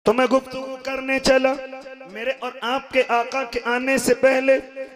तो मैं गुफ्तगू करने चला। मेरे और आपके आका के आने से पहले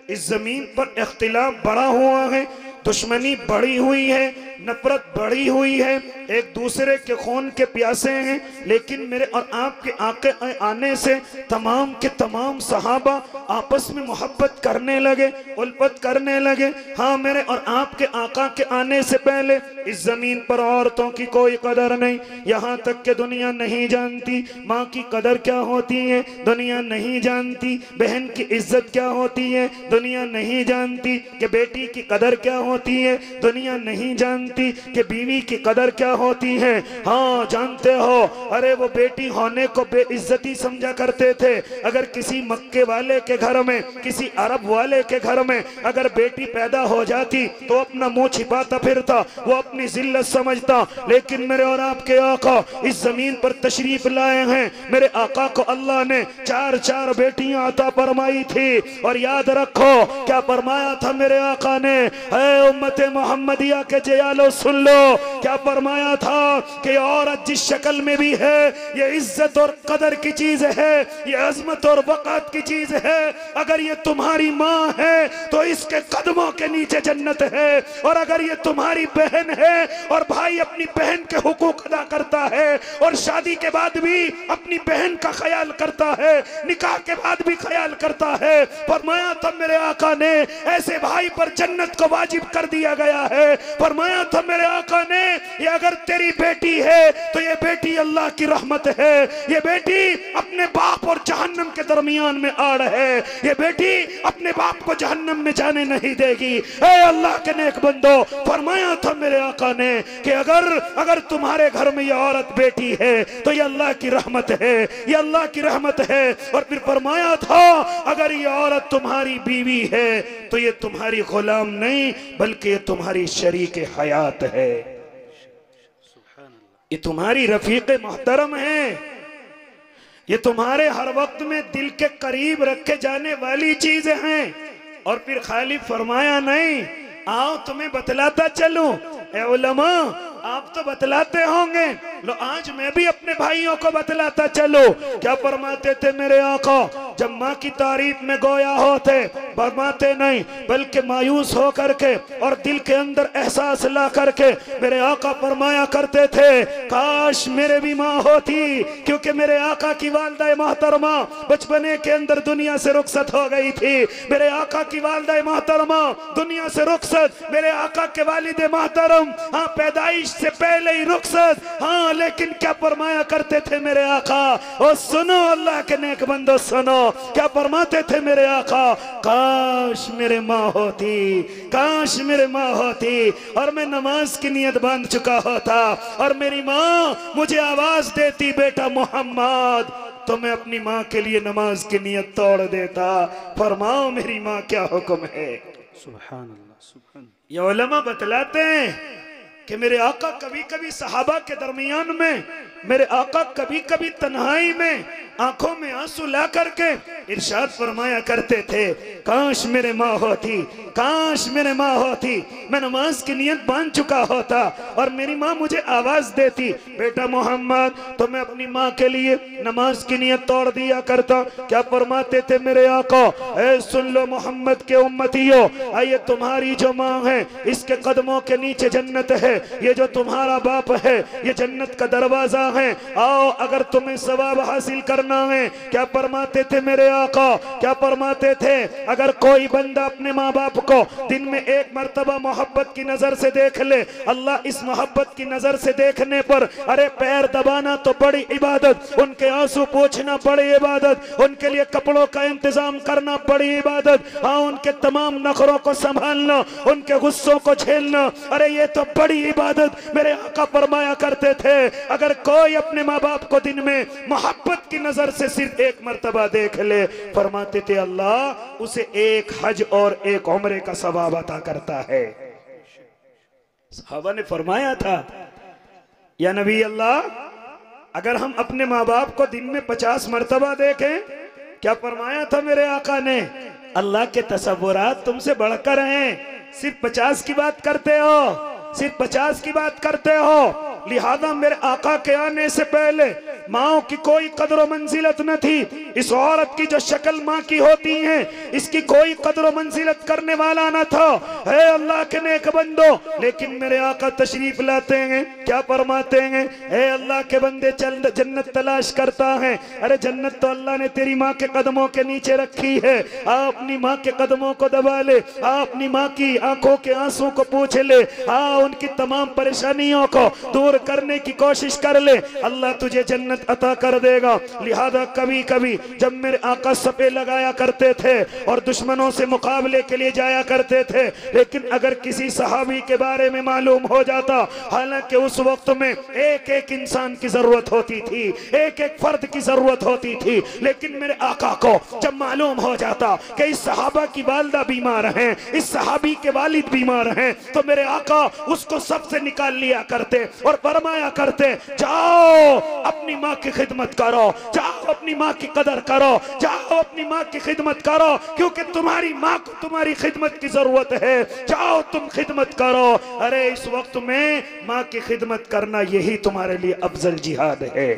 इस जमीन पर इख्तिलाफ बढ़ा हुआ है, दुश्मनी बढ़ी हुई है, नफरत बढ़ी हुई है, एक दूसरे के खून के प्यासे हैं। लेकिन मेरे और आपके आके आने से तमाम के तमाम सहाबा आपस में मोहब्बत करने लगे, उल्फत करने लगे। हाँ, मेरे और आपके आका के आने से पहले इस जमीन पर औरतों की कोई कदर नहीं। यहाँ तक कि दुनिया नहीं जानती माँ की कदर क्या होती है, दुनिया नहीं जानती बहन की इज्जत क्या होती है, दुनिया नहीं जानती कि बेटी की कदर क्या होती है, दुनिया नहीं जानती कि बीवी की कदर क्या होती है। हाँ, जानते हो, अरे वो बेटी होने को बेइज्जती समझा करते थे। अगर किसी मक्के वाले के घर में, किसी अरब वाले के घर में अगर बेटी पैदा हो जाती तो अपना मुंह छिपाता फिरता, वो अपनी जिल्लत समझता। लेकिन मेरे और आपके आका इस जमीन पर तशरीफ लाए हैं। मेरे आका को अल्लाह ने चार चार बेटियां अता फरमाई थी। और याद रखो क्या फरमाया था मेरे आका ने, ऐ उम्मते मोहम्मदिया के जयालो सुन लो, क्या फरमाया था कि औरत जिस शक्ल में भी है ये इज्जत और कदर की चीज है, ये अजमत और वक़ात की चीज है। अगर ये तुम्हारी माँ है तो इसके कदमों के नीचे जन्नत है, और अगर ये तुम्हारी बहन है और भाई अपनी बहन के हुकूक अदा करता है और शादी के बाद भी अपनी बहन का ख्याल करता है, निकाह के बाद भी ख्याल करता है, फरमाया था मेरे आका ने ऐसे भाई पर जन्नत को वाजिब कर दिया गया है। फरमाया था मेरे आका ने ये अगर तेरी बेटी है तो ये बेटी अल्लाह की रहमत है, ये बेटी अपने बाप और जहन्नम के दरमियान में आड़ है, ये बेटी अपने बाप को जहन्नम में जाने नहीं देगी। ऐ अल्लाह के नेक बंदो, फरमाया था मेरे आका ने कि अगर तुम्हारे घर में ये औरत बेटी है तो ये अल्लाह की रहमत है, ये अल्लाह की रहमत है। और फिर फरमाया था अगर ये औरत तुम्हारी बीवी है तो ये तुम्हारी गुलाम नहीं बल्कि ये तुम्हारी शरीक हयात है, ये तुम्हारी रफीक मोहतरम है, ये तुम्हारे हर वक्त में दिल के करीब रखे जाने वाली चीजें हैं। और फिर खाली फरमाया नहीं, आओ तुम्हें बतलाता चलूं। ए उलमा, आप तो बतलाते होंगे, लो आज मैं भी अपने भाइयों को बतलाता चलो। क्या फरमाते थे मेरे आका जब माँ की तारीफ में गोया होते, फरमाते नहीं बल्कि मायूस हो करके और दिल के अंदर एहसास ला करके मेरे आका फरमाया करते थे, काश मेरे भी माँ होती। क्योंकि मेरे आका की वालदा मोहतरमा बचपने के अंदर दुनिया से रुखसत हो गई थी। मेरे आका की वालदा मोहतरमा दुनिया से रुखसत, मेरे आका के वालिद मोहतरम हाँ पैदाइश से पहले ही रुखसत। हाँ, लेकिन क्या फरमाया करते थे मेरे आका, और सुनो अल्लाह के नेक बंदो सुनो, क्या फरमाते थे मेरे आका, काश मेरे माँ होती, काश मेरे माँ होती और मैं नमाज की नियत बांध चुका होता और मेरी माँ मुझे आवाज देती बेटा मोहम्मद, तो मैं अपनी माँ के लिए नमाज की नियत तोड़ देता। फरमाओ मेरी माँ क्या हुक्म है। सुभान अल्लाह, सुभान। ये उलमा बतलाते हैं कि मेरे आका कभी कभी सहाबा के दरमियान में, मेरे आका कभी कभी तन्हाई में आंखों में आंसू ला करके इरशाद फरमाया करते थे, काश मेरे माँ होती, काश मेरे माँ होती, मैं नमाज की नियत बांध चुका होता और मेरी माँ मुझे आवाज देती बेटा मोहम्मद, तो मैं अपनी माँ के लिए नमाज की नियत तोड़ दिया करता। क्या फरमाते थे मेरे आका, ऐ सुन लो मोहम्मद के उम्मतियों, आइए तुम्हारी जो माँ है इसके कदमों के नीचे जन्नत है, ये जो तुम्हारा बाप है ये जन्नत का दरवाजा है, आओ अगर तुम्हें सवाब हासिल करना है। क्या फरमाते थे मेरे आका, क्या फरमाते थे, अगर कोई बंदा अपने माँ बाप को दिन में एक मर्तबा मोहब्बत की नजर से देख ले, अल्लाह इस मोहब्बत की नजर से देखने पर, अरे पैर दबाना तो बड़ी इबादत, उनके आंसू पोंछना बड़ी इबादत, उनके लिए कपड़ों का इंतजाम करना बड़ी इबादत, हाँ उनके तमाम नखरों को संभालना, उनके गुस्सों को झेलना, अरे ये तो बड़ी इबादत। मेरे आका फरमाया करते थे अगर कोई अपने माँ बाप को दिन में मोहब्बत की नजर से सिर्फ एक मर्तबा देख ले, फरमाते थे अल्लाह उसे एक हज और एक उम्रे का सवाब अता करता है। सहाबा ने फरमाया था या नबी अल्लाह, अगर हम अपने माँ बाप को दिन में 50 मर्तबा देखें, क्या फरमाया था मेरे आका ने, अल्लाह के तसव्वुरात तुमसे बढ़कर हैं, सिर्फ 50 की बात करते हो, सिर्फ 50 की बात करते हो। लिहाजा मेरे आका के आने से पहले माओ की कोई कदर मंजिलत न थी। इस औरत की जो शक्ल माँ की होती है इसकी कोई कदर मंजिलत करने वाला न था। है अल्लाह के नेक बंदो, लेकिन मेरे आका तशरीफ लाते हैं, क्या फरमाते हैं? है अल्लाह के बंदे चल जन्नत तलाश करता है। अरे जन्नत तो अल्लाह ने तेरी माँ के कदमों के नीचे रखी है। आ अपनी माँ के कदमों को दबा ले, आ अपनी माँ की आंखों के आंसू को पूछ ले, आ उनकी तमाम परेशानियों को दूर करने की कोशिश कर ले, अल्लाह तुझे जन्नत अता कर देगा। लिहाजा कभी कभी जब मेरे आका सपे लगाया करते थे और दुश्मनों से मुकाबले के लिए जाया करते थे, लेकिन अगर किसी सहाबी के बारे में मालूम हो जाता, हालांकि उस वक्त में एक एक इंसान की जरूरत होती थी, एक एक फर्द की जरूरत होती थी, लेकिन मेरे आका को जब मालूम हो जाता कि इस सहाबा की वालिदा बीमार हैं, इस सहाबी के वालिद बीमार हैं, तो मेरे आका उसको सबसे निकाल लिया करते और फरमाया करते, जाओ अपनी माँ की खिदमत करो, जाओ अपनी माँ की कदर करो, जाओ अपनी माँ की खिदमत करो, क्योंकि तुम्हारी माँ को तुम्हारी खिदमत की जरूरत है, जाओ तुम खिदमत करो। अरे इस वक्त में माँ की खिदमत करना यही तुम्हारे लिए अफजल जिहाद है।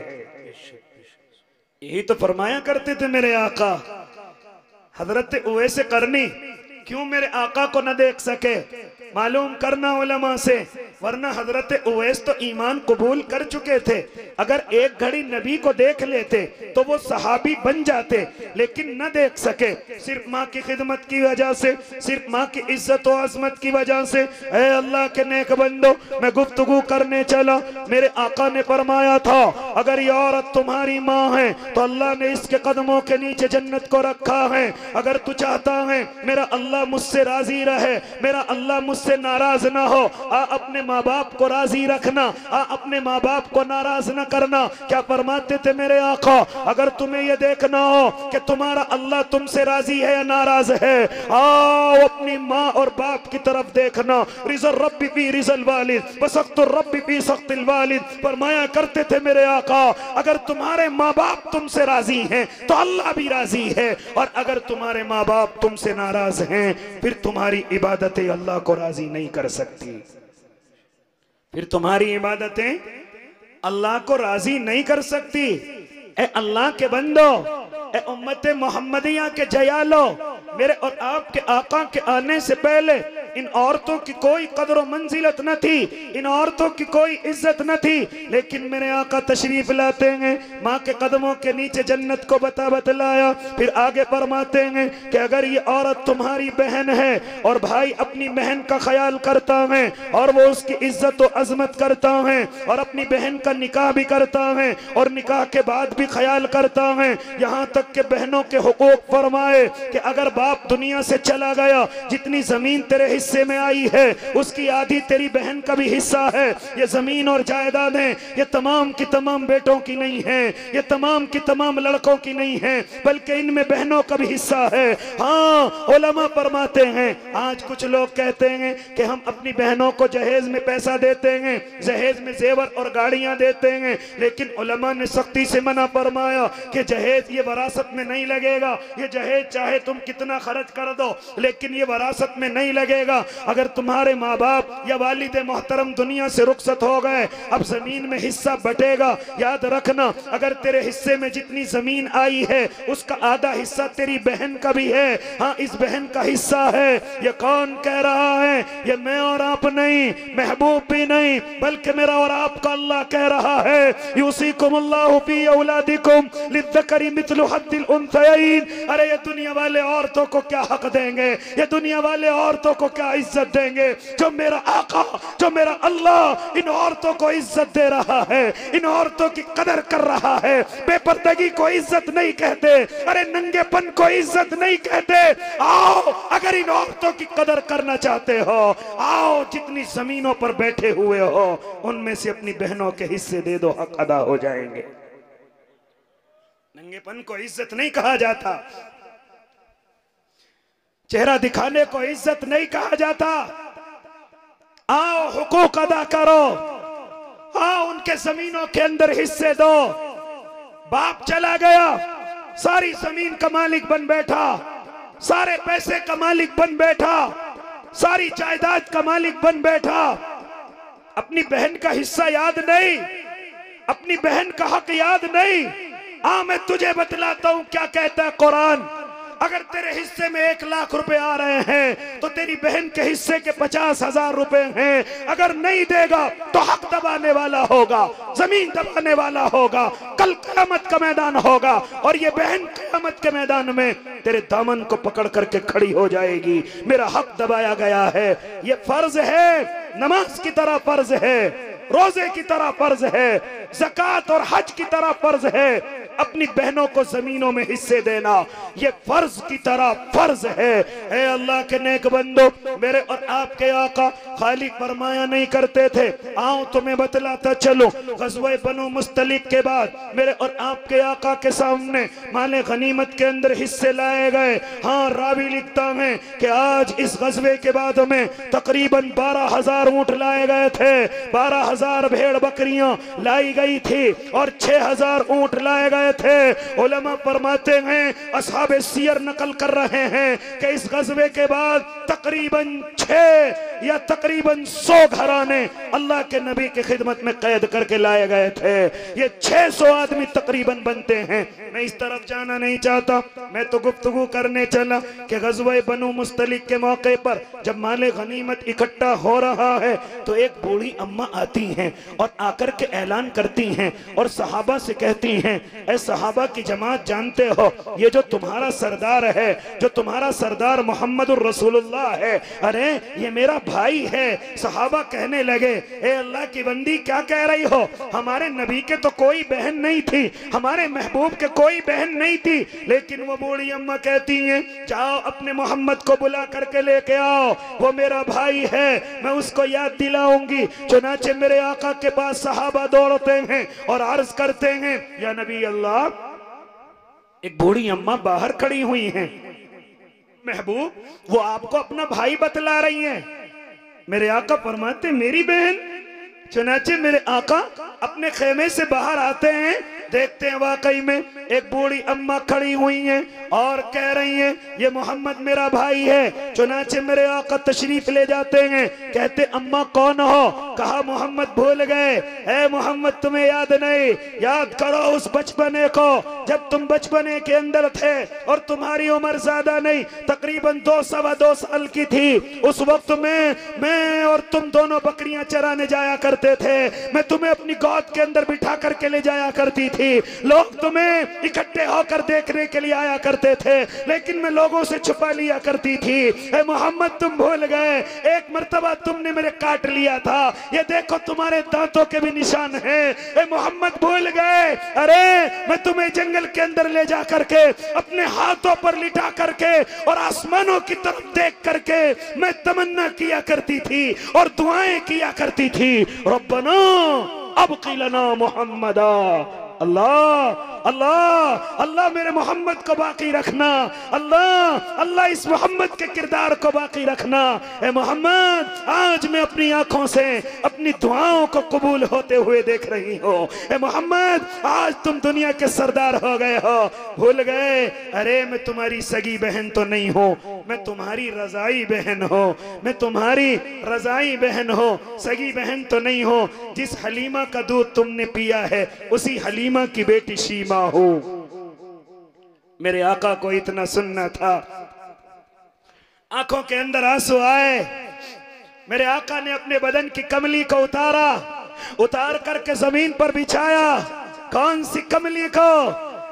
यही तो फरमाया करते थे मेरे आका। हजरत उवैस करनी क्यों मेरे आका को न देख सके, मालूम करना उलमा से, वरना हजरत उवैस तो ईमान कबूल कर चुके थे। अगर एक घड़ी नबी को देख लेते तो वो सहाबी बन जाते, लेकिन न देख सके, सिर्फ माँ की खिदमत की वजह से, सिर्फ माँ की इज्जत और अजमत की वजह से। ऐ अल्लाह के नेक बंदो, मैं गुफ्तगू करने चला, मेरे आका ने फरमाया था, अगर ये औरत तुम्हारी माँ है तो अल्लाह ने इसके कदमों के नीचे जन्नत को रखा है। अगर तू चाहता है मेरा अल्लाह मुझसे राजी रहे, मेरा अल्लाह मुझसे नाराज ना हो, आ अपने माँ बाप को राजी रखना, आ अपने माँ बाप को नाराज न करना। क्या फरमाते थे मेरे आका, अगर तुम्हें यह देखना हो कि तुम्हारा अल्लाह तुमसे राजी है या नाराज है, आओ अपनी माँ और बाप की तरफ देखना। रिज़ल रब्बी फी रिज़ल वालिद वसख्तुर रब्बी फी सख्तिल वालिद, फरमाया करते थे मेरे आका, अगर तुम्हारे माँ बाप तुमसे राजी हैं तो अल्लाह भी राजी है, और अगर तुम्हारे माँ बाप तुमसे नाराज हैं फिर तुम्हारी इबादतें अल्लाह को राजी नहीं कर सकती, फिर तुम्हारी इबादतें अल्लाह को राजी नहीं कर सकती। ए अल्लाह के बंदो, ए उम्मत मोहम्मदिया के जयालो, मेरे और आपके आका के आने से पहले इन औरतों की कोई कदर मंजिलत न थी, इन औरतों की कोई इज्जत न थी, लेकिन मेरे आका तशरीफ लाते हैं, माँ के कदमों के नीचे जन्नत को बतलाया। फिर आगे फरमाते हैं कि अगर ये औरत तुम्हारी बहन है और भाई अपनी बहन का ख्याल करता है और वो उसकी इज्जत और अजमत करता है और अपनी बहन का निकाह भी करता है और निकाह के बाद भी ख्याल करता है, यहाँ तक के बहनों के हुकूक फरमाए कि अगर बाप दुनिया से चला गया, जितनी जमीन तेरे हिस्से में आई है उसकी आधी तेरी बहन का भी हिस्सा है। ये जमीन और जायदादें ये तमाम की तमाम बेटों की नहीं है, ये तमाम की तमाम लड़कों की नहीं है, बल्कि इनमें बहनों का भी हिस्सा है। हाँ, उलमा फरमाते हैं, आज कुछ लोग कहते हैं कि हम अपनी बहनों को जहेज में पैसा देते हैं, जहेज में जेवर और गाड़ियां देते हैं, लेकिन उलमा ने सख्ती से मना फरमाया कि जहेज ये वरासत में नहीं लगेगा, ये जहेज चाहे तुम कितना खर्च कर दो लेकिन ये वरासत में नहीं लगेगा। अगर तुम्हारे माँ बाप या वालिद मोहतरम दुनिया से रुखसत हो गए, अब जमीन में हिस्सा बटेगा, याद रखना, अगर तेरे हिस्से में जितनी जमीन आई है उसका आधा हिस्सा तेरी बहन का भी है। हाँ, इस बहन का हिस्सा है। ये कौन कह रहा है? ये मैं और आप नहीं, महबूब भी नहीं, बल्कि मेरा और आपका अल्लाह कह रहा है, यूसीकुमुल्लाहु फी औलादिकुम लिज़्ज़करी मिस्लु हद्दिल उन्सयैन। अरे ये दुनिया वाले औरतों को क्या हक देंगे, ये दुनिया वाले औरतों को क्या इज्जत देंगे? जो मेरा आका, जो मेरा अल्लाह इन औरतों को इज्जत दे रहा है, इन औरतों की कदर कर रहा है। बेपर्दगी को इज्जत नहीं कहते, अरे नंगेपन को इज्जत नहीं कहते। आओ, अगर इन औरतों की कदर करना चाहते हो, आओ, जितनी जमीनों पर बैठे हुए हो उनमें से अपनी बहनों के हिस्से दे दो, हक अदा हो जाएंगे। नंगेपन को इज्जत नहीं कहा जाता, चेहरा दिखाने को इज्जत नहीं कहा जाता। आओ, हुकूक अदा करो, आओ, उनके जमीनों के अंदर हिस्से दो। बाप चला गया, सारी जमीन का मालिक बन बैठा, सारे पैसे का मालिक बन बैठा, सारी जायदाद का मालिक बन बैठा, अपनी बहन का हिस्सा याद नहीं। अपनी बहन का हक याद नहीं? मैं तुझे बतलाता हूं क्या कहता है कुरान। अगर तेरे हिस्से में 1 लाख रुपए आ रहे हैं तो तेरी बहन के हिस्से के 50,000 रुपए हैं। अगर नहीं देगा तो हक दबाने वाला होगा, जमीन दबाने वाला होगा, कल क़यामत का मैदान होगा और ये बहन क़यामत के मैदान में तेरे दामन को पकड़ करके खड़ी हो जाएगी। मेरा हक दबाया गया है। ये फर्ज है, नमाज की तरह फर्ज है, रोजे की तरह फर्ज है, ज़कात और हज की तरह फर्ज है। अपनी बहनों को जमीनों में हिस्से देना ये फर्ज की तरह फर्ज है। ऐ अल्लाह के नेक बंदो, मेरे और आपके आका खाली फरमाया नहीं करते थे। आओ तुम्हें बतलाता चलो, ग़ज़वा बनु मुस्तलिक के बाद मेरे और आपके आका के सामने माले गनीमत के अंदर हिस्से लाए गए। हाँ, रावी लिखता है कि आज इस ग़ज़वे के बाद में तकरीबन 12,000 ऊंट लाए गए थे, 12,000 भेड़ बकरियां लाई गई थी और 6,000 ऊंट लाए गए थे। उलमा फरमाते हैं, असहाबे सियर नकल कर रहे हैं कि इस ग़ज़वे के बाद तकरीबन 6 या तकरीबन 100 घराने अल्लाह के नबी की खिदमत में कैद करके लाए गए थे। ये 600 आदमी तकरीबन बनते हैं। मैं इस तरफ जाना नहीं चाहता, मैं तो गुफ्तगू करने चला कि ग़ज़वा बनु मुस्तलिक के मौके पर जब माले गनीमत इकट्ठा हो रहा है तो एक बूढ़ी अम्मा आती हैं और आकर के ऐलान करती हैं और सहाबा से कहती हैं, ऐ सहाबा की जमात, जानते हो ये जो तुम्हारा सरदार है, जो तुम्हारा सरदार मोहम्मदुर रसूलुल्लाह है, अरे ये मेरा भाई है। सहाबा कहने लगे, ए अल्लाह की बंदी क्या कह रही हो? हमारे नबी के तो कोई बहन नहीं थी, हमारे महबूब के कोई बहन नहीं थी। लेकिन वो बूढ़ी अम्मा कहती हैं, जाओ अपने मोहम्मद को बुला करके लेके आओ, वो मेरा भाई है, मैं उसको याद दिलाऊंगी। चुनाचे मेरे आका के पास सहाबा दौड़ते हैं और अर्ज करते हैं, या नबी अल्लाह, एक बूढ़ी अम्मा बाहर खड़ी हुई हैं, महबूब वो आपको अपना भाई बतला रही हैं। मेरे आका फरमाते, मेरी बहन? चुनाचे मेरे आका अपने खेमे से बाहर आते हैं, देखते हैं वाकई में एक बूढ़ी अम्मा खड़ी हुई हैं और कह रही हैं, ये मोहम्मद मेरा भाई है। चुनाचे मेरे आका तशरीफ ले जाते हैं, कहते, अम्मा कौन हो? कहा, मोहम्मद भूल गए। ए मोहम्मद, तुम्हें याद नहीं? याद करो उस बचपने को जब तुम बचपने के अंदर थे और तुम्हारी उम्र ज्यादा नहीं, तकरीबन 2-2.25 साल की थी। उस वक्त में मैं और तुम दोनों बकरियां चराने जाया करते थे। मैं तुम्हें अपनी गोद के अंदर बिठा करके ले जाया करती थी। लोग तुम्हें इकट्ठे होकर देखने के लिए आया करते थे, लेकिन मैं लोगों से छुपा लिया करती थी। ए मोहम्मद, तुम भूल गए, एक मर्तबा तुमने मेरे काट लिया था, ये देखो तुम्हारे दांतों के भी निशान हैं। ए मोहम्मद, भूल गए? अरे मैं तुम्हें जंगल के अंदर ले जा करके अपने हाथों पर लिटा करके और आसमानों की तरफ देख करके मैं तमन्ना किया करती थी और दुआएं किया करती थी, रब्बना अब्क़ी लना मुहम्मदा। अल्लाह अल्लाह अल्लाह, मेरे मोहम्मद को बाकी रखना। अल्लाह अल्लाह, इस मोहम्मद के किरदार को बाकी रखना। ए मोहम्मद, आज मैं अपनी आंखों से अपनी दुआओं को कबूल होते हुए देख रही हूँ। ए मोहम्मद, आज तुम दुनिया के सरदार हो गए हो, भूल गए? अरे मैं तुम्हारी सगी बहन तो नहीं हूँ, मैं तुम्हारी रजाई बहन हो, मैं तुम्हारी रजाई बहन हो, सगी बहन तो नहीं हो। जिस हलीमा का दूध तुमने पिया है उसी हलीमा की बेटी शीमा हो। मेरे आका को इतना सुनना था, आंखों के अंदर आंसू आए। मेरे आका ने अपने बदन की कमली को उतारा, उतार करके जमीन पर बिछाया। कौन सी कमली को?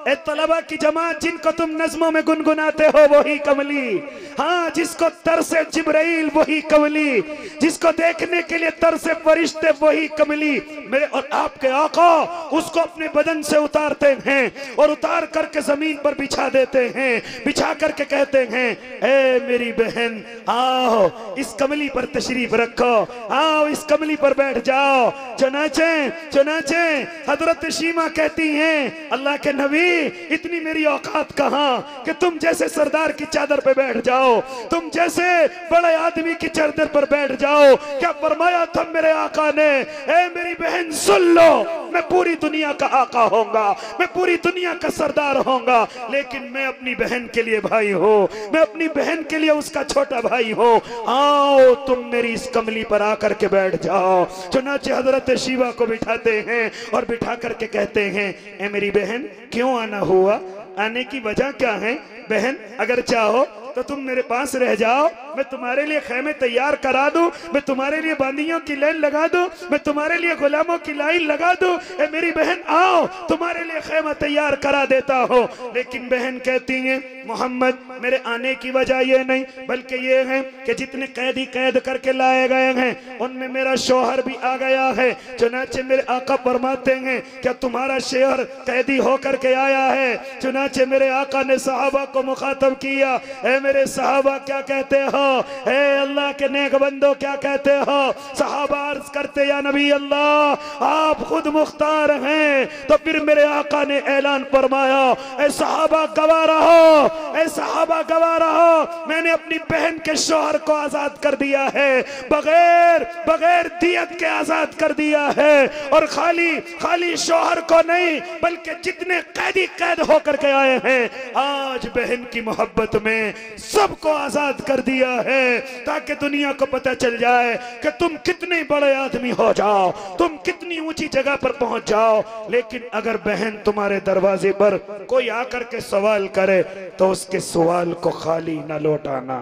ए तलबा की जमात, जिनको तुम नज़्मों में गुनगुनाते हो वही कमली। हाँ, जिसको तरसे जिब्राइल वही कमली, जिसको देखने के लिए तरसे फरिश्ते वही कमली। मेरे और आपके आका उसको अपने बदन से उतारते हैं और उतार करके जमीन पर बिछा देते हैं। बिछा करके कहते हैं, ए मेरी बहन, आओ इस कमली पर तशरीफ रखो, आओ इस कमली पर बैठ जाओ। चुनाचे चुनाचे हजरत शीमा कहती हैं, अल्लाह के नबी, इतनी मेरी औकात कहाँ कि तुम जैसे सरदार की चादर पे बैठ जाओ, तुम जैसे बड़े आदमी की चादर पर बैठ जाओ। क्या फरमाया था मेरे आका ने, ए मेरी बहन सुन लो, मैं पूरी दुनिया का आका होऊंगा, मैं पूरी दुनिया का सरदार होऊंगा, लेकिन मैं अपनी बहन के लिए भाई हो, मैं अपनी बहन के लिए उसका छोटा भाई हो। आओ तुम मेरी इस कमली पर आकर के बैठ जाओ। चुनाचे हजरत शीबा को बिठाते हैं और बिठा करके कहते हैं, ए मेरी बहन क्यों आना हुआ, आने की वजह क्या है? बहन अगर चाहो तो तुम मेरे पास रह जाओ, मैं तुम्हारे लिए खेमे तैयार करा दूं, मैं तुम्हारे लिए बांदियों की लाइन लगा दूं, मैं तुम्हारे लिए गुलामों की लाइन लगा दूं। ए मेरी बहन आओ, तुम्हारे लिए खेमा तैयार करा देता हो। लेकिन बहन कहती है, मोहम्मद मेरे आने की वजह ये नहीं, बल्कि ये है कि जितने कैदी कैद करके लाए गए हैं उनमें मेरा शौहर भी आ गया है। चुनाचे मेरे आका फरमाते हैं, क्या तुम्हारा शौहर कैदी होकर के आया है? चुनाचे मेरे आका ने सहाबा को मुखातब किया, ए मेरे सहाबा क्या कहते हो, ए अल्लाह के नेक बंदो क्या कहते हो? सहाबा अर्ज करते, या नबी अल्लाह आप खुद मुख्तार हैं। तो फिर मेरे आका ने ऐलान फरमाया, ए सहाबा गवाह रहो, ए सहाबा गवाह रहो, मैंने अपनी बहन के शौहर को आजाद कर दिया है, बगैर दियत के आजाद कर दिया है। और खाली शौहर को नहीं, बल्कि जितने कैदी कैद होकर के आए हैं, आज बहन की मोहब्बत में सबको आजाद कर दिया है, ताकि दुनिया को पता चल जाए कि तुम कितने बड़े आदमी हो जाओ, तुम कितनी ऊंची जगह पर पहुंच जाओ। लेकिन अगर बहन तुम्हारे दरवाजे पर कोई आकर के सवाल करे तो उसके सवाल को खाली न लौटाना,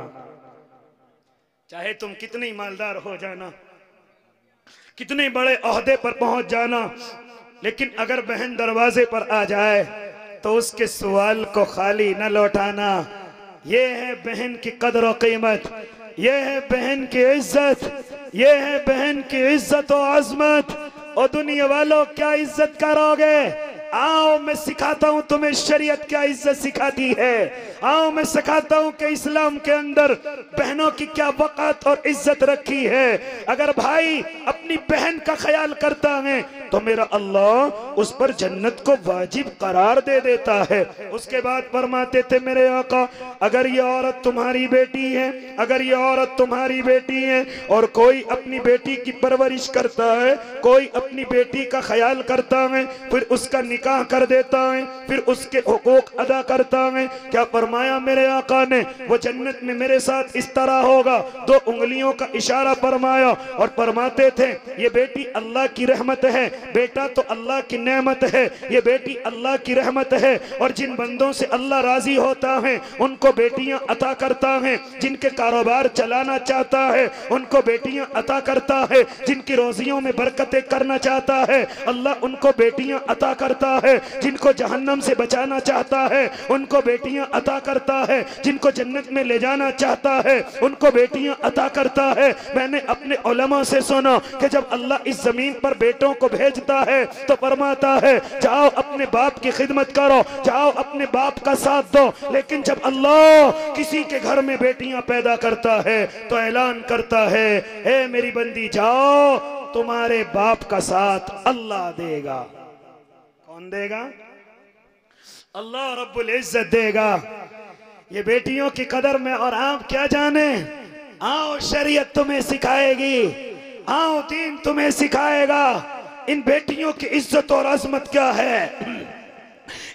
चाहे तुम कितने मालदार हो जाना, कितने बड़े ओहदे पर पहुंच जाना, लेकिन अगर बहन दरवाजे पर आ जाए तो उसके सवाल को खाली न लौटाना। ये है बहन की कदर और कीमत, ये है बहन की इज्जत, ये है बहन की इज्जत और अजमत। और दुनिया वालों क्या इज्जत करोगे? आओ मैं सिखाता हूं तुम्हें शरीयत क्या इज्जत सिखाती है। आओ मैं सिखाता हूं कि इस्लाम के अंदर बहनों की क्या वक़ात और इज्जत रखी है। अगर भाई अपनी बहन का ख्याल करता है तो मेरा अल्लाह उस पर जन्नत को वाजिब करार दे देता है। उसके बाद फरमाते थे मेरे आका, अगर ये औरत तुम्हारी बेटी है, अगर ये औरत तुम्हारी बेटी है और कोई अपनी बेटी की परवरिश करता है, कोई अपनी बेटी का ख्याल करता है, फिर उसका निकाह कर देता है, फिर उसके हुकूक अदा करता है, क्या फरमाया मेरे आका ने? वो जन्नत में मेरे साथ इस तरह होगा। 2 उंगलियों का इशारा फरमाया और फरमाते थे, ये बेटी अल्लाह की रहमत है, बेटा तो अल्लाह की नेमत है, ये बेटी अल्लाह की रहमत है। और जिन बंदों से अल्लाह राजी होता है उनको बेटियां अता करता है, जिनके कारोबार चलाना चाहता है उनको बेटियां अता करता है, जिनकी रोजियों में बरकतें करना चाहता है अल्लाह उनको बेटियां अता करता है, जिनको जहन्नम से बचाना चाहता है उनको बेटियां अता करता है, जिनको जन्नत में ले जाना चाहता है उनको बेटियां अता करता है। मैंने अपने उलमा से सुना कि जब अल्लाह इस जमीन पर बेटों को भेजता है तो फरमाता है, जाओ अपने बाप की खिदमत करो, जाओ अपने बाप का साथ दो। लेकिन जब अल्लाह किसी के घर में बेटियां पैदा करता है तो ऐलान करता है, ए मेरी बंदी जाओ, तुम्हारे बाप का साथ अल्लाह देगा। कौन देगा? अल्लाह रब्बुल इज्जत देगा। ये बेटियों की कदर में और आप क्या जाने। आओ शरीयत तुम्हें सिखाएगी, आओ दीन तुम्हें सिखाएगा। इन बेटियों की इज्जत और अजमत क्या है,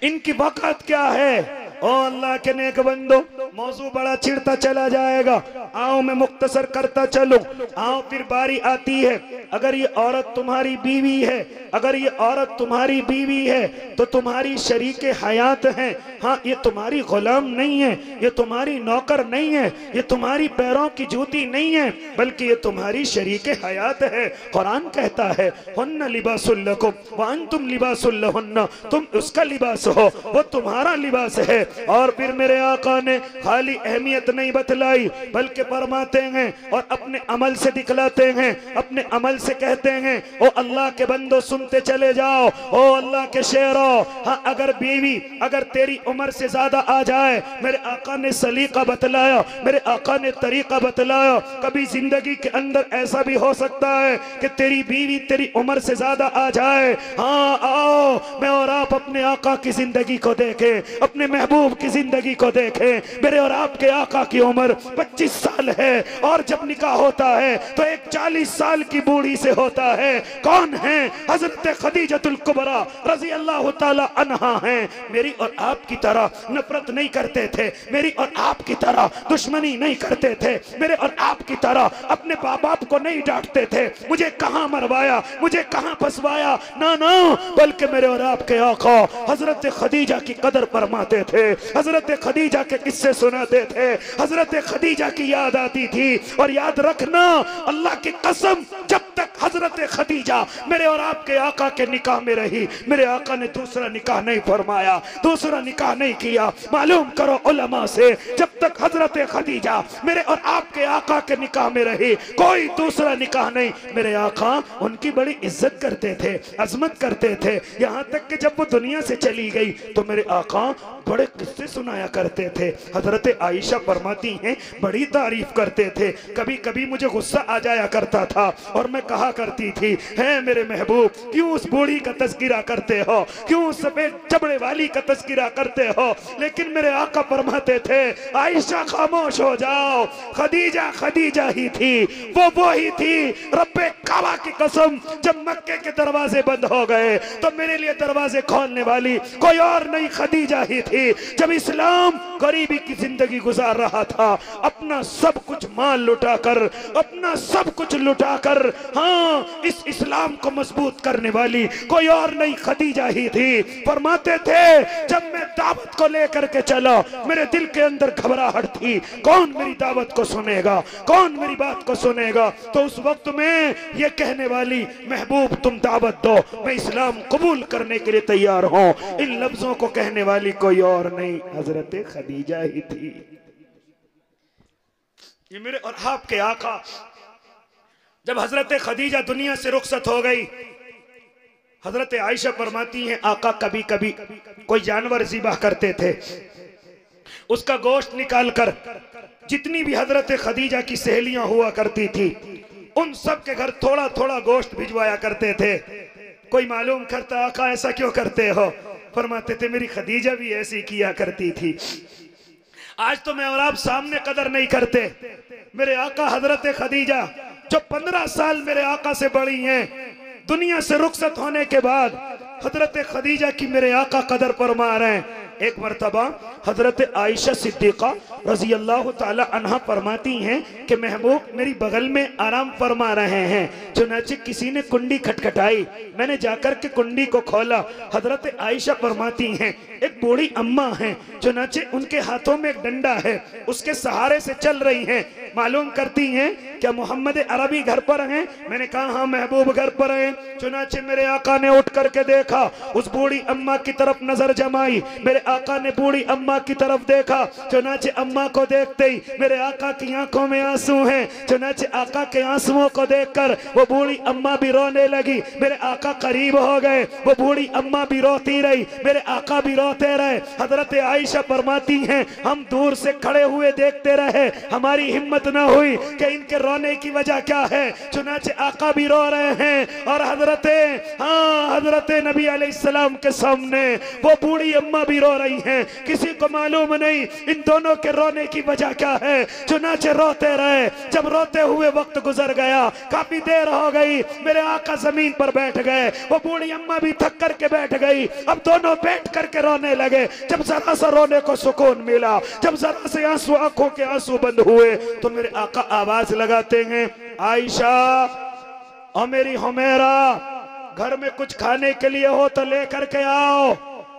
इनकी वक़ात क्या है। ओ अल्लाह के नेक बंदो, मौजू बड़ा चिढ़ता चला जाएगा, आओ मैं मुख्तसर करता चलूं। आओ फिर बारी आती है, अगर ये औरत तुम्हारी बीवी है, अगर ये औरत तुम्हारी बीवी है तो तुम्हारी शरीके हयात है। हाँ, ये तुम्हारी गुलाम नहीं है, ये तुम्हारी नौकर नहीं है, ये तुम्हारी पैरों की जूती नहीं है, बल्कि ये तुम्हारी शरीके हयात है। कुरान कहता है, हुन्ना लिबासुल लकुम व अंतुम लिबासुल लहुन्ना, तुम उसका लिबास हो, वो तुम्हारा लिबास है। और फिर मेरे आका ने खाली अहमियत नहीं बतलाई, बल्कि फरमाते हैं और अपने अमल से दिखलाते हैं, अपने अमल से कहते हैं, ओ अल्लाह के बंदो सुनते चले जाओ, ओ अल्लाह के शेरों। हाँ, अगर बीवी, अगर तेरी उम्र से ज्यादा आ जाए, मेरे आका ने सलीका बतलाया, मेरे आका ने तरीका बतलाया। कभी जिंदगी के अंदर ऐसा भी हो सकता है कि तेरी बीवी तेरी उम्र से ज्यादा आ जाए। हाँ, आओ मैं और आप अपने आका की जिंदगी को देखें, अपने महबूब की जिंदगी को देखें। मेरे और आपके आका की उम्र 25 साल है और जब निकाह होता है तो एक 40 साल की बूढ़ी से होता है। कौन है? हजरत खदीजतुल कुबरा रजी अल्लाह ताला अन्हा हैं। मेरी और आपकी तरह नफरत नहीं करते थे, मेरी और आपकी तरह दुश्मनी नहीं करते थे, मेरे और आपकी तरह अपने बाप बाप को नहीं डांटते थे, मुझे कहां मरवाया, मुझे कहां फंसवाया, ना ना, बल्कि मेरे और आपके आका हजरत खदीजा की कदर फरमाते थे, हजरत खदीजा के किस्से सुनाते थे, हजरत खदीजा की याद आती थी। और याद रखना, अल्लाह की कसम, जब तक हजरत खदीजा मेरे और आपके आका के निकाह में रही, मेरे आका ने दूसरा निकाह नहीं फरमाया, दूसरा निकाह नहीं किया। मालूम करो उलमा से, जब तक हजरत खदीजा मेरे और आपके आका के निकाह में रही, कोई दूसरा निकाह नहीं। मेरे आका उनकी बड़ी इज्जत करते थे, अजमत करते थे, यहाँ तक कि जब वो दुनिया से चली गई तो मेरे आका बड़े किस्से सुनाया करते थे। हजरत आयशा फरमाती हैं, बड़ी तारीफ करते थे। कभी कभी मुझे गुस्सा आ जाया करता था और मैं कहा करती थी, है मेरे महबूब, क्यों उस बूढ़ी का तस्करा करते हो, क्यों उस सफेद चमड़े वाली का तस्करा करते हो? लेकिन मेरे आका फरमाते थे, आयशा खामोश हो जाओ, खदीजा खदीजा ही थी, वो ही थी। रब्बे काबा की कसम, जब मक्के के दरवाजे बंद हो गए तो मेरे लिए दरवाजे खोलने वाली कोई और नहीं, खदीजा ही थी। जब इस्लाम गरीबी की जिंदगी गुजार रहा था, अपना सब कुछ माल लुटाकर, अपना सब कुछ लुटाकर, हाँ, इस इस्लाम को मजबूत करने वाली कोई और नहीं, खदीजा ही थी। फरमाते थे, जब मैं दावत को लेकर के चला, मेरे दिल के अंदर घबराहट थी, कौन मेरी दावत को सुनेगा, कौन मेरी बात को सुनेगा? तो उस वक्त में ये कहने वाली, महबूब तुम दावत दो, मैं इस्लाम कबूल करने के लिए तैयार हूं। इन लफ्जों को कहने वाली कोई और नहीं, हजरत खदीजा ही थी। ये मेरे और आपके आका, जब हजरत खदीजा दुनिया से रुखसत हो गई, हजरत आयशा फरमाती हैं, आका कभी कभी कोई जानवर ज़िबह करते थे, उसका गोश्त निकालकर जितनी भी हजरत खदीजा की सहेलियां हुआ करती थी, उन सब के घर थोड़ा थोड़ा गोश्त भिजवाया करते थे। कोई मालूम करता, आका ऐसा क्यों करते हो? फरमाते थे, मेरी खदीजा भी ऐसी किया करती थी। आज तो मैं और आप सामने कदर नहीं करते। मेरे आका हजरत खदीजा जो 15 साल मेरे आका से बड़ी हैं, दुनिया से रुखसत होने के बाद हजरत खदीजा की मेरे आका कदर फरमा रहे हैं। एक मरतबा हजरत आयशा सिद्दीक़ा रजी अल्लाह ताला अन्हा फरमाती हैं कि महबूब मेरी बगल में आराम फरमा रहे हैं, चुनाचे किसी ने कुंडी खटखटाई, मैंने जाकर के कुंडी को खोला। हजरत आयशा फरमाती हैं, एक बूढ़ी अम्मा हैं, चुनाचे उनके हाथों में एक डंडा है, उसके सहारे से चल रही हैं। मालूम करती हैं, क्या मोहम्मद अरबी घर पर हैं? मैंने कहा हाँ महबूब घर पर हैं। चुनाचे मेरे आका ने उठ करके देखा, उस बूढ़ी अम्मा की तरफ नजर जमाई, मेरे आका ने बूढ़ी अम्मा की तरफ देखा। चुनाचे अम्मा को देखते ही मेरे आका की आंखों में आंसू हैं। चुनाचे आका के आंसुओं को देखकर वो बूढ़ी अम्मा भी रोने लगी। मेरे आका करीब हो गए, वो बूढ़ी अम्मा भी रोती रही, मेरे आका भी रोते रहे। हजरत आयशा फरमाती हैं, हम दूर से खड़े हुए देखते रहे, हमारी हिम्मत न हुई कि इनके रोने की वजह क्या है। चुनाचे आका भी रो रहे हैं और हजरत नबी अलैहिस्सलाम के सामने वो बूढ़ी अम्मा भी रो रही हैं। किसी को मालूम नहीं इन दोनों के रोने की वजह क्या है। चुनाचे रोते रहे, जब रोते हुए वक्त गुजर गया, काफी देर हो गई, मेरे आका जमीन पर बैठ गए, वो बूढ़ी अम्मा भी थक करके बैठ गई। अब दोनों बैठ करके रोने लगे। जब जरा सा रोने को सुकून मिला, जब जरा से आंसू, आंखों के आंसू बंद हुए, तो मेरे आका आवाज लगाते हैं, आयशा और मेरी हुमैरा, घर में कुछ खाने के लिए हो तो लेकर के आओ।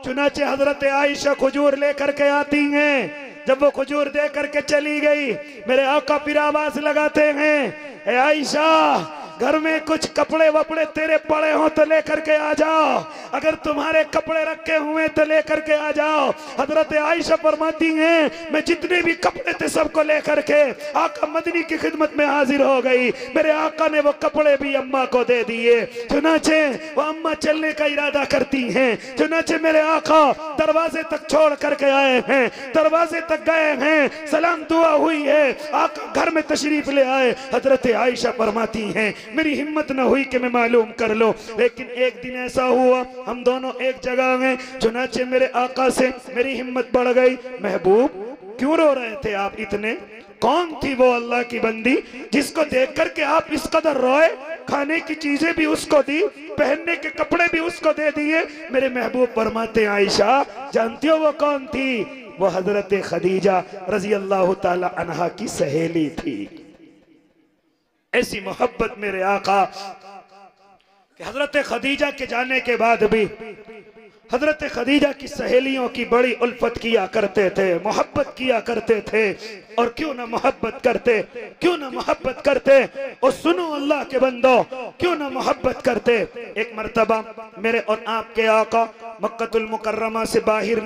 चुनाचे हजरत आयशा खजूर लेकर के आती हैं। जब वो खजूर दे करके चली गई, मेरे आका फिर आवाज लगाते हैं, ए आयशा घर में कुछ कपड़े वपड़े तेरे पड़े हो तो लेकर के आ जाओ, अगर तुम्हारे कपड़े रखे हुए तो लेकर के आ जाओ। हजरत आयशा फरमाती हैं मैं जितने भी कपड़े थे सबको लेकर के आका मदनी की खिदमत में हाजिर हो गई। मेरे आका ने वो कपड़े भी अम्मा को दे दिए। चुनाचे वो अम्मा चलने का इरादा करती हैं, चुनाचे मेरे आका दरवाजे तक छोड़ करके आए हैं, दरवाजे तक गए हैं, सलाम दुआ हुई है, आका घर में तशरीफ ले आए। हजरत आयशा फरमाती हैं मेरी हिम्मत न हुई कि मैं मालूम कर लो, लेकिन एक दिन ऐसा हुआ हम दोनों एक जगह में, चुनाचे मेरे आका से मेरी हिम्मत बढ़ गई। महबूब क्यों रो रहे थे आप इतने? कौन थी वो अल्लाह की बंदी जिसको देख करके आप इस कदर रोए? खाने की चीजें भी उसको दी, पहनने के कपड़े भी उसको दे दिए। मेरे महबूब फरमाते आयशा जानती हो वो कौन थी? वो हजरत खदीजा रजी अल्लाह ताला अन्हा की सहेली थी। ऐसी मोहब्बत मेरे आका कि हजरत खदीजा के जाने के बाद भी हजरत खदीजा की सहेलियों की बड़ी उल्फत किया करते थे, मोहब्बत किया करते थे। और क्यों ना मोहब्बत करते, क्यों ना मोहब्बत करते। और सुनो अल्लाह के बंदो, क्यों ना मोहब्बत करते। एक मर्तबा मेरे और आपके आका मक्कतुल मुकर्रमा से बाहर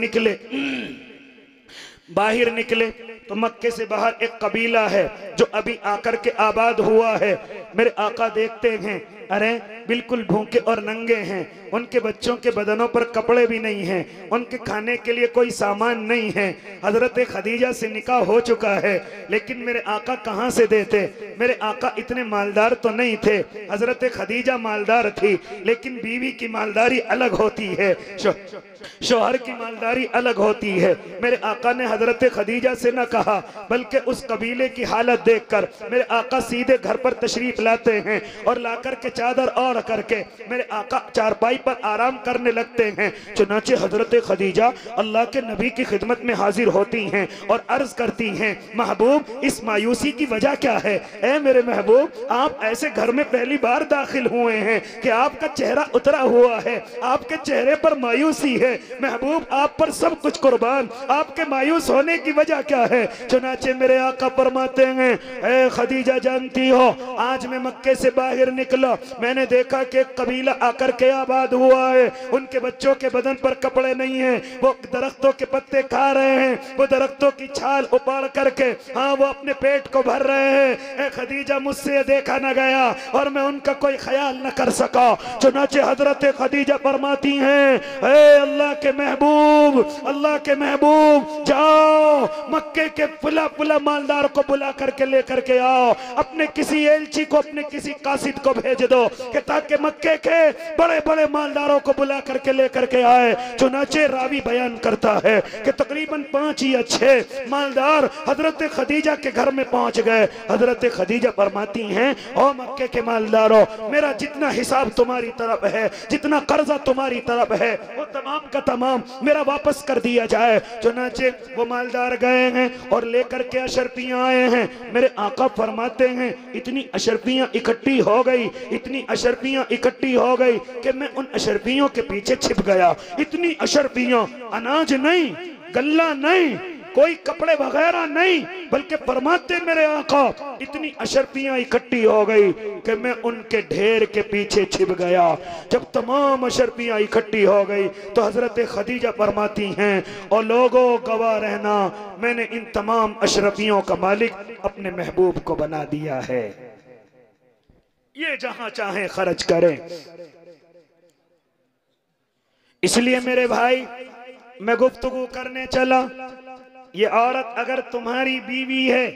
निकले तो मक्के से बाहर एक कबीला है जो अभी आकर के आबाद हुआ है। मेरे आका देखते हैं अरे बिल्कुल भूखे और नंगे हैं, उनके बच्चों के बदनों पर कपड़े भी नहीं हैं, उनके खाने के लिए कोई सामान नहीं है। हजरत खदीजा से निकाह हो चुका है, लेकिन मेरे आका कहाँ से देते? मेरे आका इतने मालदार तो नहीं थे। हजरत खदीजा मालदार थी, लेकिन बीवी की मालदारी अलग होती है, शौहर की मालदारी अलग होती है। मेरे आका ने हजरत खदीजा से न कहा, बल्कि उस कबीले की हालत देखकर मेरे आका सीधे घर पर तशरीफ लाते हैं और लाकर के चादर ओढ़ करके मेरे आका चारपाई पर आराम करने लगते हैं। चुनाचे हजरत खदीजा अल्लाह के नबी की खिदमत में हाजिर होती हैं और अर्ज करती हैं महबूब इस मायूसी की वजह क्या है? ए मेरे महबूब आप ऐसे घर में पहली बार दाखिल हुए हैं कि आपका चेहरा उतरा हुआ है, आपके चेहरे पर मायूसी है। महबूब आप पर सब कुछ कुर्बान, आपके मायूस होने की वजह क्या है? चुनाचे मेरे आका फरमाते हैं ए खदीजा जानती हो आज मैं मक्के से बाहर निकला, मैंने देखा कि कबीला आकर के आबाद हुआ है, उनके बच्चों के बदन पर कपड़े नहीं हैं, वो दरख्तों के पत्ते खा रहे हैं, वो दरख्तों की छाल उपाड़ करके हाँ वो अपने पेट को भर रहे हैं। ए खदीजा मुझसे देखा न गया और मैं उनका कोई ख्याल न कर सका। चुनाचे हजरत खदीजा फरमाती हैं ए अल्लाह के महबूब, अल्लाह के महबूब जाओ मक्के के पुला पुला मालदार को बुला करके लेकर के आओ, अपने किसी एलची को, अपने किसी कासिद को भेज दो कि ताकि मक्के के बड़े बड़े मालदारों को बुला करके लेकर के आए। चुनाचे रावी बयान करता है कि तकरीबन 5 या 6 मालदार हजरत खदीजा के घर में पहुंच गए। हजरत खदीजा फरमाती हैं ओ मक्के के मालदारों मेरा जितना हिसाब तुम्हारी तरफ है, जितना कर्जा तुम्हारी तरफ है, वो तमाम का तमाम मेरा वापस कर दिया जाए। चुनाचे वो मालदार गए हैं और लेकर के अशरफियां आए हैं। मेरे आका फरमाते हैं इतनी अशरफियां इकट्ठी हो गई, इतनी अशरफियां इकट्ठी हो गई कि मैं उन अशरफियों के पीछे छिप गया। इतनी अशरफियां, अनाज नहीं, गल्ला नहीं, कोई कपड़े वगैरह नहीं, बल्कि फरमाते मेरे आका इतनी अशरफियां इकट्ठी हो गई कि मैं उनके ढेर के पीछे छिप गया। जब तमाम अशरफियां इकट्ठी हो गई तो हजरत खदीजा फरमाती हैं और लोगों गवाह रहना मैंने इन तमाम अशरफियों का मालिक अपने महबूब को बना दिया है, ये जहां चाहे खर्च करें। इसलिए मेरे भाई मैं गुफ्तगू करने चला, ये औरत अगर तुम्हारी बीवी है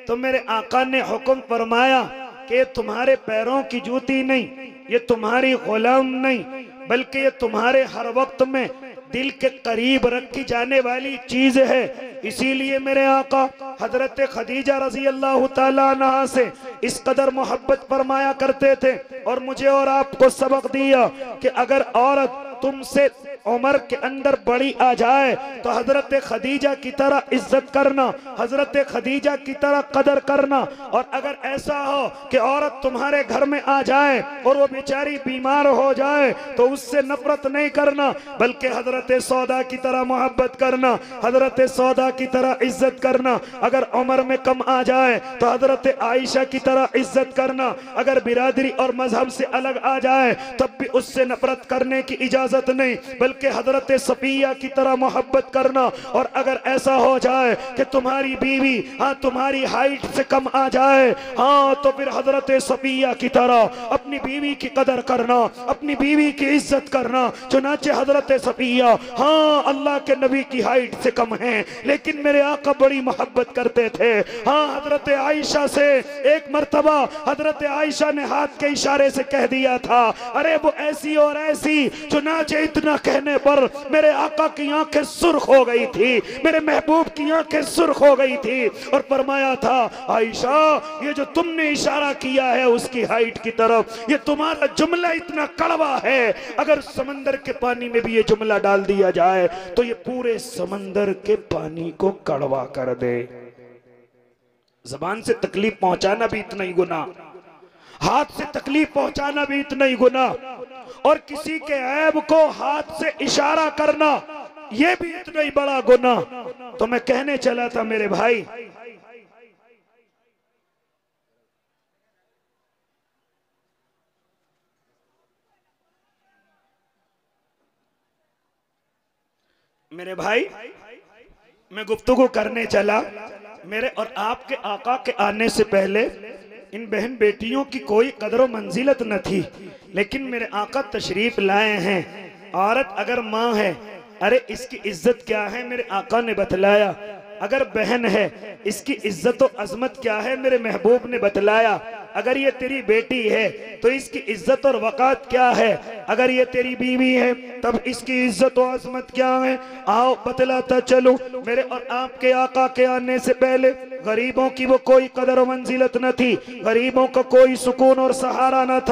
तो मेरे आका ने हुक्म फरमाया कि तुम्हारे पैरों की जूती नहीं, ये तुम्हारी गुलाम नहीं, बल्कि ये तुम्हारे हर वक्त में दिल के करीब रखी जाने वाली चीज है। इसीलिए मेरे आका हजरत खदीजा रजी अल्लाह ताला अन्हा से इस कदर मोहब्बत फरमाया करते थे और मुझे और आपको सबक दिया कि अगर औरत तुमसे उमर के अंदर बड़ी आ जाए तो हजरत खदीजा की तरह इज्जत करना, हजरत खदीजा की तरह कदर करना। और अगर ऐसा हो कि औरत तुम्हारे घर में आ जाए और वो बेचारी बीमार हो जाए तो उससे नफरत नहीं करना, बल्कि हजरत सौदा की तरह मोहब्बत करना, हजरत सौदा की तरह इज्जत करना। अगर उम्र में कम आ जाए तो हजरत आयशा की तरह इज्जत करना। अगर बिरादरी और मजहब से अलग आ जाए तब भी उससे नफरत करने की इजाजत नहीं, बल्कि हजरत सफिया की तरह मोहब्बत करना। और अगर ऐसा हो जाए कि तुम्हारी बीवी तुम्हारी हाइट से कम आ जाए तो फिर हजरत सफिया की तरह अपनी बीवी की कदर करना, अपनी बीवी की इज्जत करना। चुनाचे हजरत सफिया अल्लाह के नबी की हाइट से कम है, लेकिन मेरे आका बड़ी मोहब्बत करते थे। हजरत आयशा से एक मर्तबा हजरत आयशा ने हाथ के इशारे से कह दिया था, अरे वो ऐसी और ऐसी। चुनाचे इतना कहने पर मेरे आका की आंखें सुर्ख हो गई थी, मेरे महबूब की आंखें सुर्ख हो गई थी और फरमाया था, आयशा ये जो तुमने इशारा किया है उसकी हाइट की तरफ, ये तुम्हारा जुमला इतना कड़वा है, अगर समंदर के पानी में भी ये जुमला डाल दिया जाए तो ये पूरे समंदर के पानी को कड़वा कर दे। जबान से तकलीफ पहुंचाना भी इतना ही गुनाह, हाथ से तकलीफ पहुंचाना भी इतना ही गुनाह, और किसी के ऐब को हाथ से इशारा करना ये भी इतना ही बड़ा गुनाह। तो मैं कहने चला था मेरे भाई, मैं गुफ्तगू करने चला, मेरे और आपके आका के आने से पहले इन बहन बेटियों की कोई कदर व मंजिलत न थी, लेकिन मेरे आका तशरीफ लाए हैं। औरत अगर माँ है, अरे इसकी इज्जत क्या है, मेरे आका ने बतलाया। अगर बहन है, इसकी इज्जत और अजमत क्या है, मेरे महबूब ने बतलाया। अगर ये तेरी बेटी है तो इसकी इज्जत और वक़ात क्या है, अगर ये तेरी बीवी है तब इसकी इज्जत और अजमत क्या है। आओ बतलाता चलो, मेरे और आपके आका के आने से पहले गरीबों की वो कोई कदर और मंजिलत न थी, गरीबों का कोई सुकून और सहारा न था।